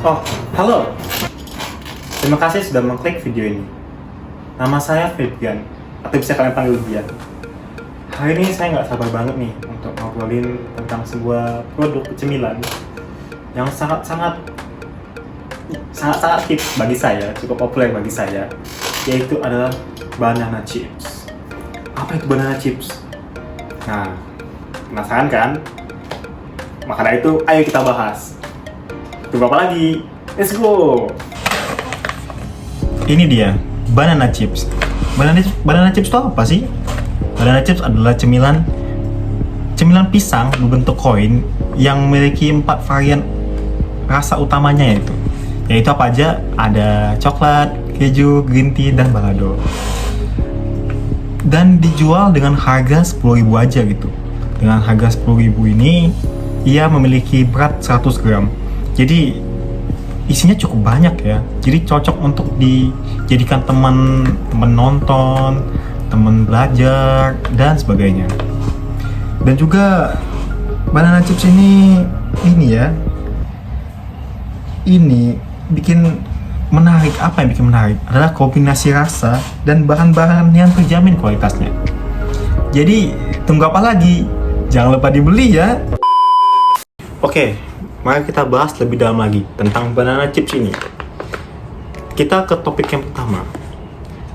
Oh, halo. Terima kasih sudah mengklik video ini. Nama saya Febian, atau bisa kalian panggil Bian. Hari ini saya nggak sabar banget nih untuk ngobrolin tentang sebuah produk cemilan yang sangat tips bagi saya, cukup populer bagi saya, yaitu adalah banana chips. Apa itu banana chips? Nah, penasaran kan? Maka dari itu, ayo kita bahas. Tunggu apa lagi? Let's go! Ini dia, banana chips. Banana chips itu apa sih? Banana chips adalah cemilan pisang berbentuk koin yang memiliki 4 varian rasa utamanya yaitu apa aja? Ada coklat, keju, green tea, dan balado. Dan dijual dengan harga 10.000 aja gitu. Dengan harga 10.000 ini, ia memiliki berat 100 gram. Jadi isinya cukup banyak ya. Jadi cocok untuk dijadikan teman nonton, teman belajar, dan sebagainya. Dan juga banana chips ini ya. Ini bikin menarik. Apa yang bikin menarik? Adalah kombinasi rasa dan bahan-bahan yang terjamin kualitasnya. Jadi tunggu apa lagi? Jangan lupa dibeli ya. Oke, mari kita bahas lebih dalam lagi tentang banana chips ini. Kita ke topik yang pertama.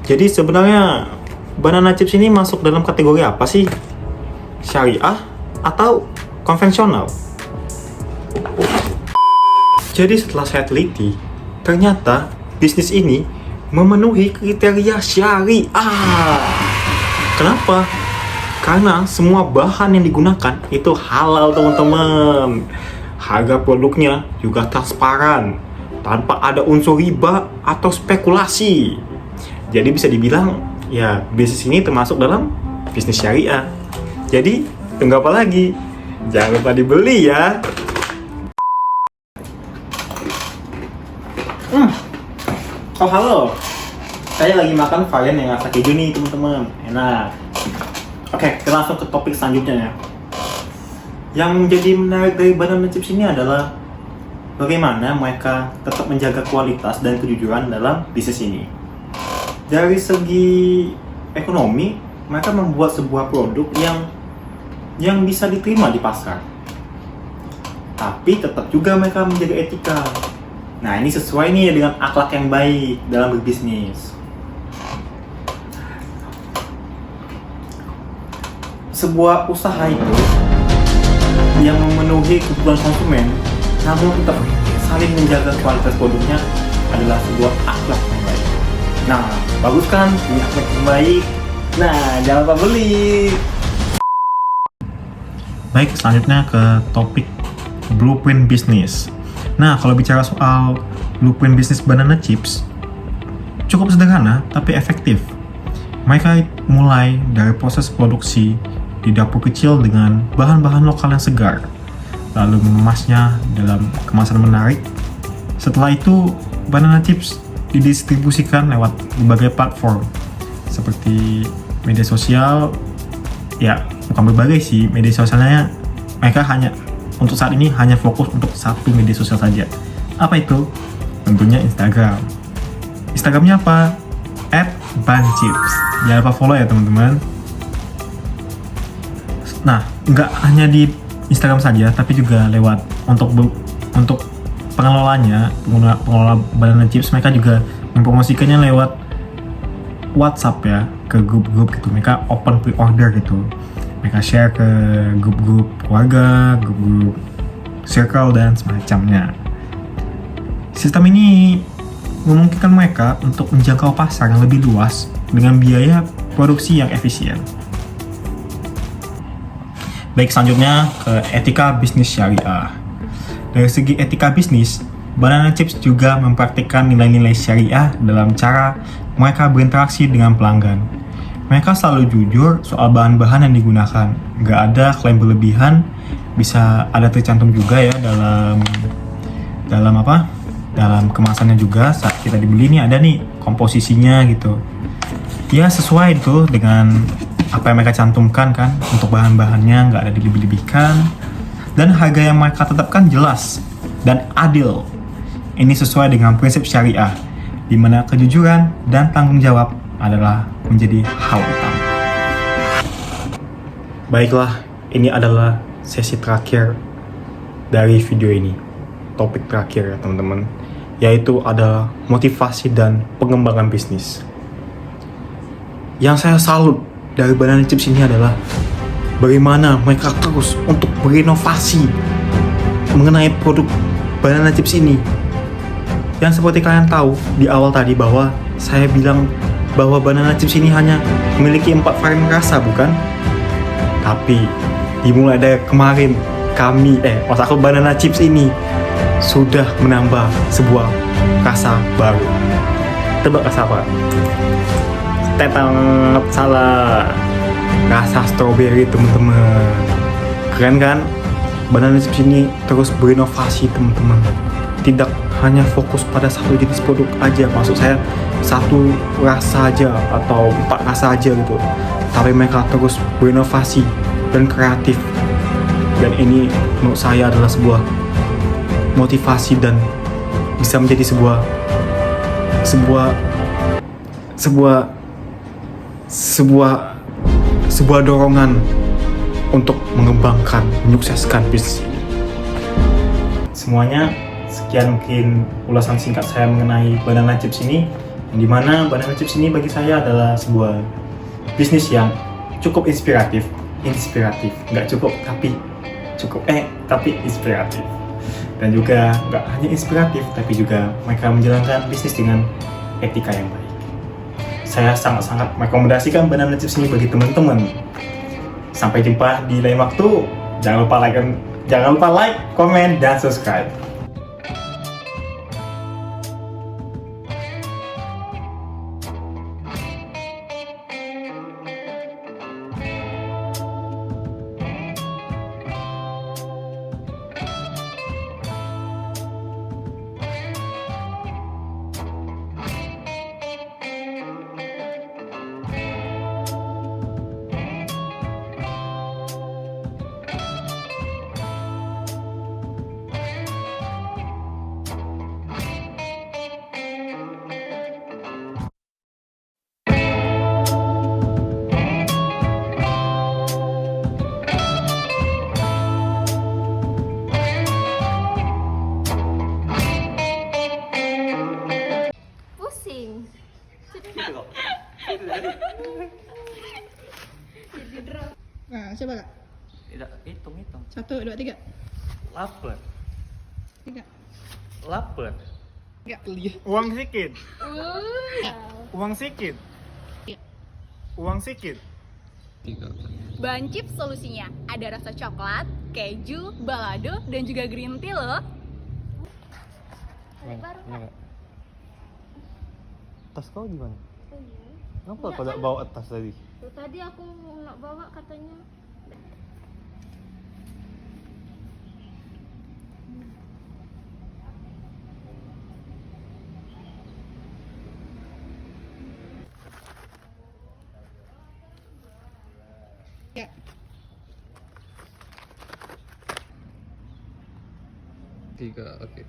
Jadi sebenarnya banana chips ini masuk dalam kategori apa sih? Syariah atau konvensional? Jadi setelah saya teliti, ternyata bisnis ini memenuhi kriteria syariah. Kenapa? Karena semua bahan yang digunakan itu halal, teman-teman. Harga produknya juga transparan, tanpa ada unsur riba atau spekulasi. Jadi bisa dibilang, ya bisnis ini termasuk dalam bisnis syariah. Jadi, tunggu apa lagi? Jangan lupa dibeli ya. Oh halo, saya lagi makan varian yang rasa keju nih teman-teman. Enak. Oke, kita langsung ke topik selanjutnya ya. Yang menjadi menarik dari banana chips ini adalah bagaimana mereka tetap menjaga kualitas dan kejujuran dalam bisnis ini. Dari segi ekonomi, mereka membuat sebuah produk yang bisa diterima di pasar. Tapi tetap juga mereka menjaga etika. Nah, ini sesuai nih dengan akhlak yang baik dalam berbisnis. Sebuah usaha itu yang memenuhi kebutuhan konsumen, namun tetap saling menjaga kualitas produknya adalah sebuah akhlak yang baik. Nah, bagus kan? Punya akhlak yang baik. Nah, jangan lupa beli. Baik, selanjutnya ke topik blueprint bisnis. Nah, kalau bicara soal blueprint bisnis banana chips, cukup sederhana tapi efektif. Mereka mulai dari proses produksi di dapur kecil dengan bahan-bahan lokal yang segar, lalu mengemasnya dalam kemasan menarik. Setelah itu, banana chips didistribusikan lewat berbagai platform seperti media sosial. Ya, bukan berbagai sih, media sosialnya mereka untuk saat ini hanya fokus untuk satu media sosial saja. Apa itu? Tentunya Instagram. Instagramnya apa? @banchips. Jangan lupa follow ya teman-teman. Nah, nggak hanya di Instagram saja, tapi juga lewat untuk pengelola banana chips, mereka juga mempromosikannya lewat WhatsApp ya, ke grup-grup gitu. Mereka open pre-order gitu. Mereka share ke grup-grup keluarga, grup-grup circle, dan semacamnya. Sistem ini memungkinkan mereka untuk menjangkau pasar yang lebih luas dengan biaya produksi yang efisien. Baik, selanjutnya ke etika bisnis syariah. Dari segi etika bisnis, banana chips juga mempraktikkan nilai-nilai syariah dalam cara mereka berinteraksi dengan pelanggan. Mereka selalu jujur soal bahan-bahan yang digunakan. Nggak ada klaim berlebihan. Bisa ada tercantum juga ya dalam kemasannya juga. Saat kita dibeli nih ada nih komposisinya gitu. Ya sesuai itu dengan apa yang mereka cantumkan kan. Untuk bahan-bahannya nggak ada dilebih-lebihkan. Dan harga yang mereka tetapkan jelas dan adil. ini sesuai dengan prinsip syariah, di mana kejujuran dan tanggung jawab adalah menjadi hal utama. Baiklah, ini adalah sesi terakhir dari video ini. Topik terakhir ya teman-teman, yaitu adalah motivasi dan pengembangan bisnis. Yang saya salut dari Banana Chips ini adalah bagaimana mereka terus untuk berinovasi mengenai produk Banana Chips ini. Yang seperti kalian tahu di awal tadi bahwa saya bilang bahwa Banana Chips ini hanya memiliki 4 varian rasa, bukan? Tapi dimulai dari kemarin aku Banana Chips ini sudah menambah sebuah rasa baru. Tebak rasa apa? Tetang, salah. Rasa strawberry teman-teman. Keren kan? Banana Chips ini terus berinovasi teman-teman. Tidak hanya fokus pada satu jenis produk aja, maksud saya satu rasa aja atau 4 rasa aja gitu. Tapi mereka terus berinovasi dan kreatif. Dan ini menurut saya adalah sebuah motivasi dan bisa menjadi sebuah dorongan untuk mengembangkan, menyukseskan bisnis ini. Semuanya, sekian mungkin ulasan singkat saya mengenai Banana Chips ini, di mana Banana Chips ini bagi saya adalah sebuah bisnis yang cukup inspiratif, nggak cukup tapi inspiratif. Dan juga nggak hanya inspiratif, tapi juga mereka menjalankan bisnis dengan etika yang baik. Saya sangat-sangat merekomendasikan Banana Chips ini bagi teman-teman. Sampai jumpa di lain waktu. Jangan lupa like, komen, dan subscribe. Nah, coba kak. Tidak, hitung. 1, 2, 3. Lapar. 3. Lapar. 3. Uang sedikit. Uang sedikit. Iya. Uang sedikit. Ban Chips solusinya ada rasa coklat, keju, balado, dan juga green tea loh. Tas kau gimana? Oh iya. Kenapa kau tak bawa tas tadi? Tuh, tadi aku nak bawa katanya. Ya. Tiga, oke.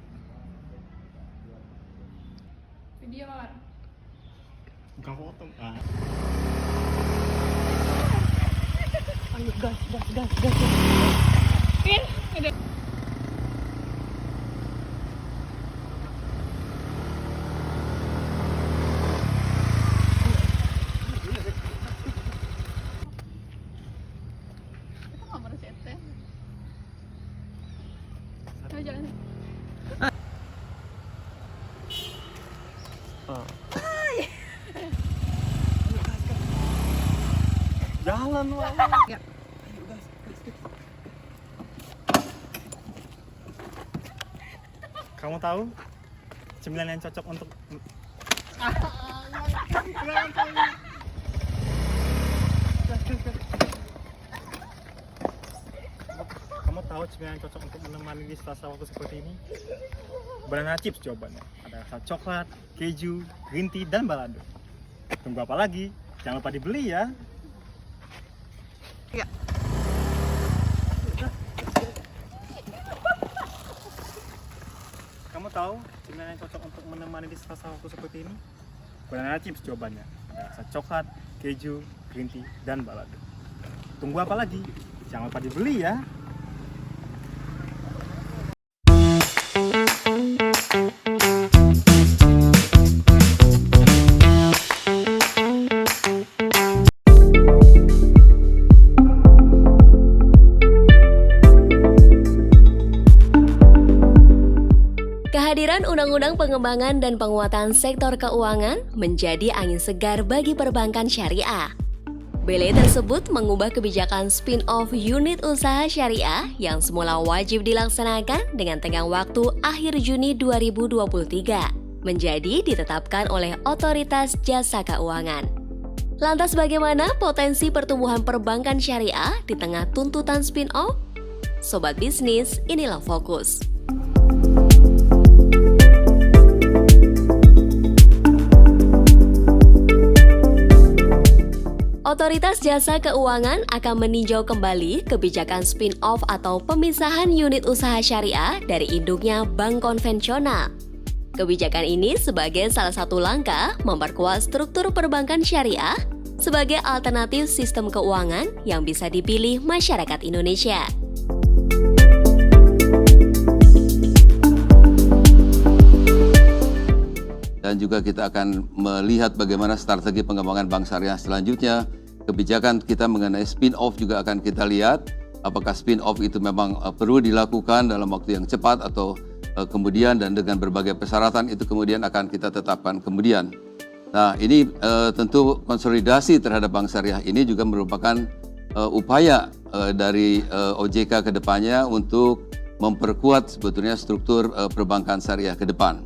Video Mawar. Bukan foto. Ayo gas. Pin, udah. Itu nomor CT. Coba jalan. Jalan wah. Ya. Kamu tahu cemilan yang cocok untuk Kamu tahu cemilan yang cocok untuk menemani di selasa waktu seperti ini? Banana Chips jawabannya. Ada rasa coklat, keju, green tea, dan balado. Tunggu apa lagi? Jangan lupa dibeli ya. Ya. Kamu Kamu tahu cemilan yang cocok untuk menemani di sela-sela waktu seperti ini? Banana chips jawabannya. Ada rasa coklat, keju, green tea, dan balado. Tunggu apa lagi? Jangan lupa dibeli ya. Kehadiran Undang-Undang Pengembangan dan Penguatan Sektor Keuangan menjadi angin segar bagi perbankan syariah. BLE tersebut mengubah kebijakan spin-off unit usaha syariah yang semula wajib dilaksanakan dengan tenggang waktu akhir Juni 2023 menjadi ditetapkan oleh Otoritas Jasa Keuangan. Lantas bagaimana potensi pertumbuhan perbankan syariah di tengah tuntutan spin-off? Sobat bisnis, inilah Fokus. Otoritas Jasa Keuangan akan meninjau kembali kebijakan spin-off atau pemisahan unit usaha syariah dari induknya bank konvensional. Kebijakan ini sebagai salah satu langkah memperkuat struktur perbankan syariah sebagai alternatif sistem keuangan yang bisa dipilih masyarakat Indonesia. Dan juga kita akan melihat bagaimana strategi pengembangan bank syariah selanjutnya. Kebijakan kita mengenai spin-off juga akan kita lihat. Apakah spin-off itu memang perlu dilakukan dalam waktu yang cepat atau kemudian dan dengan berbagai persyaratan itu kemudian akan kita tetapkan kemudian. Nah, ini tentu konsolidasi terhadap bank syariah ini juga merupakan upaya dari OJK ke depannya untuk memperkuat sebetulnya struktur perbankan syariah ke depan.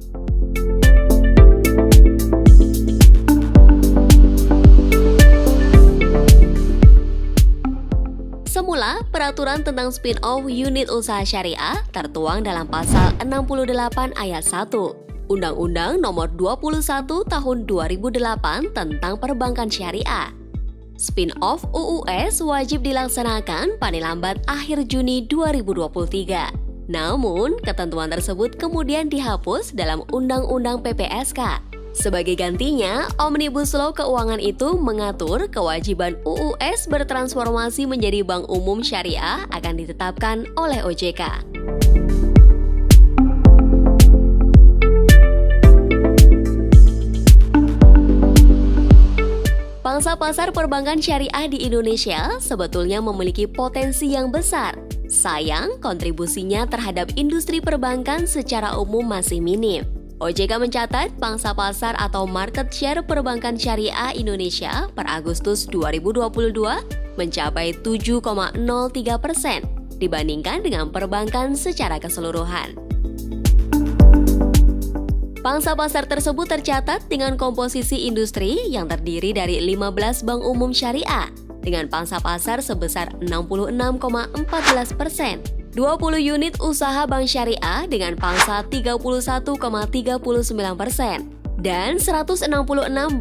Semula, peraturan tentang spin-off unit usaha syariah tertuang dalam pasal 68 ayat 1 Undang-Undang Nomor 21 Tahun 2008 tentang Perbankan Syariah. Spin-off UUS wajib dilaksanakan paling lambat akhir Juni 2023. Namun, ketentuan tersebut kemudian dihapus dalam Undang-Undang PPSK. Sebagai gantinya, Omnibus Law Keuangan itu mengatur kewajiban UUS bertransformasi menjadi bank umum syariah akan ditetapkan oleh OJK. Pangsa pasar perbankan syariah di Indonesia sebetulnya memiliki potensi yang besar. Sayang, kontribusinya terhadap industri perbankan secara umum masih minim. OJK mencatat pangsa pasar atau market share perbankan syariah Indonesia per Agustus 2022 mencapai 7,03% dibandingkan dengan perbankan secara keseluruhan. Pangsa pasar tersebut tercatat dengan komposisi industri yang terdiri dari 15 bank umum syariah dengan pangsa pasar sebesar 66,14%. 20 unit usaha bank syariah dengan pangsa 31,39% dan 166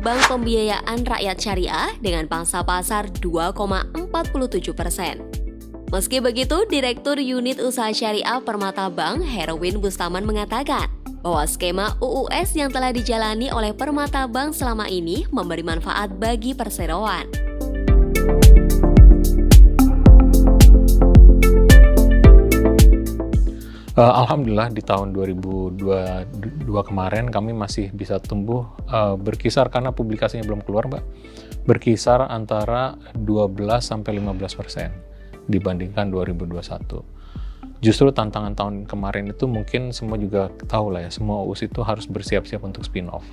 bank pembiayaan rakyat syariah dengan pangsa pasar 2,47%. Meski begitu, Direktur Unit Usaha Syariah Permata Bank Herwin Bustaman mengatakan bahwa skema UUS yang telah dijalani oleh Permata Bank selama ini memberi manfaat bagi perseroan. Alhamdulillah di tahun 2022 kemarin kami masih bisa tumbuh berkisar karena publikasinya belum keluar, Mbak. Berkisar antara 12-15% dibandingkan 2021. Justru tantangan tahun kemarin itu mungkin semua juga tahu lah ya, semua UUS itu harus bersiap-siap untuk spin-off.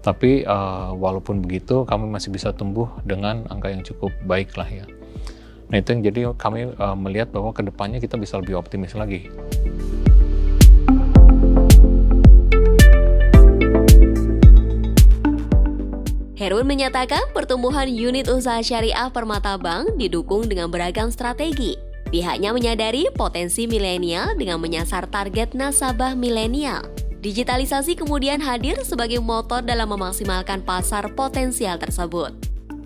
Tapi walaupun begitu kami masih bisa tumbuh dengan angka yang cukup baik lah ya. Nah itu yang jadi kami melihat bahwa kedepannya kita bisa lebih optimis lagi. Herwin menyatakan pertumbuhan unit usaha syariah Permata Bank didukung dengan beragam strategi. Pihaknya menyadari potensi milenial dengan menyasar target nasabah milenial. Digitalisasi kemudian hadir sebagai motor dalam memaksimalkan pasar potensial tersebut.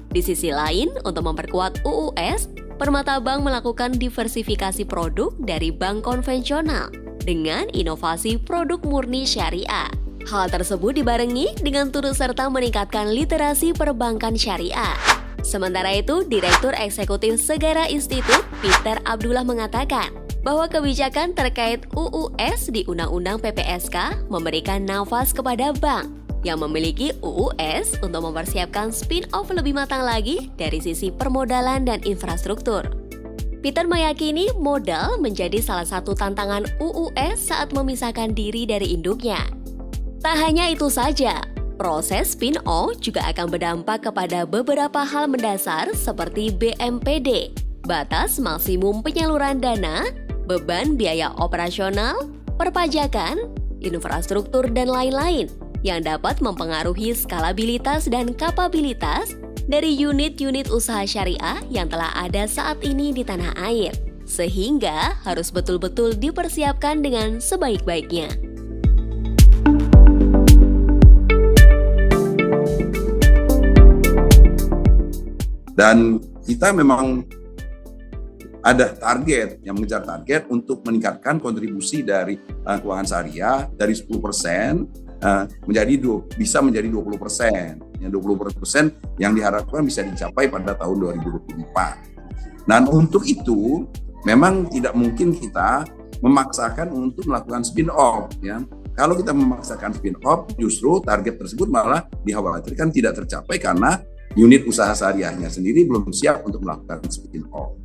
Di sisi lain, untuk memperkuat UUS, Permata Bank melakukan diversifikasi produk dari bank konvensional. dengan inovasi produk murni syariah. Hal tersebut dibarengi dengan turut serta meningkatkan literasi perbankan syariah. Sementara itu, Direktur Eksekutif Segara Institute, Peter Abdullah mengatakan bahwa kebijakan terkait UUS di Undang-Undang PPSK memberikan nafas kepada bank yang memiliki UUS untuk mempersiapkan spin-off lebih matang lagi dari sisi permodalan dan infrastruktur. Peter meyakini modal menjadi salah satu tantangan UUS saat memisahkan diri dari induknya. Tak hanya itu saja, proses spin-off juga akan berdampak kepada beberapa hal mendasar seperti BMPD, batas maksimum penyaluran dana, beban biaya operasional, perpajakan, infrastruktur, dan lain-lain yang dapat mempengaruhi skalabilitas dan kapabilitas dari unit-unit usaha syariah yang telah ada saat ini di tanah air, sehingga harus betul-betul dipersiapkan dengan sebaik-baiknya. Dan kita memang ada target, yang mengejar target untuk meningkatkan kontribusi dari keuangan syariah dari 10% bisa menjadi 20%. Yang 20% yang diharapkan bisa dicapai pada tahun 2024. Dan untuk itu memang tidak mungkin kita memaksakan untuk melakukan spin-off, ya. Kalau kita memaksakan spin-off, justru target tersebut malah dikhawatirkan tidak tercapai karena unit usaha syariahnya sendiri belum siap untuk melakukan spin-off.